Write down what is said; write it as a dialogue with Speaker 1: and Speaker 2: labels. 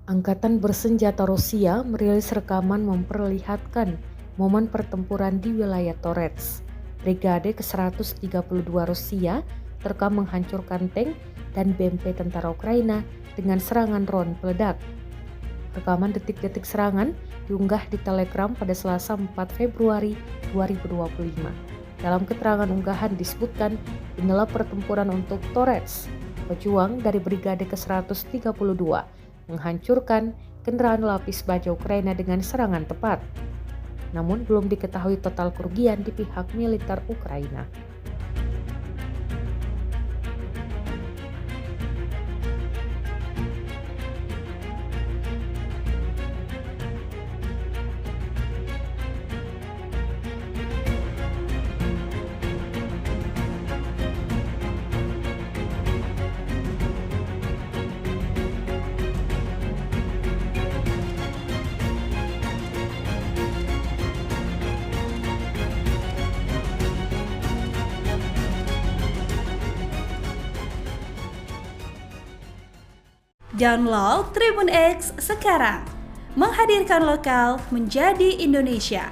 Speaker 1: Angkatan bersenjata Rusia merilis rekaman memperlihatkan momen pertempuran di wilayah Torets. Brigade ke-132 Rusia terekam menghancurkan tank dan BMP tentara Ukraina dengan serangan drone peledak. Rekaman detik-detik serangan diunggah di Telegram pada Selasa 4 Februari 2025. Dalam keterangan unggahan disebutkan inilah pertempuran untuk Torets. Pejuang dari Brigade ke-132 menghancurkan kendaraan lapis baja Ukraina dengan serangan tepat. Namun belum diketahui total kerugian di pihak militer Ukraina.
Speaker 2: Download Tribun X sekarang, menghadirkan lokal menjadi Indonesia.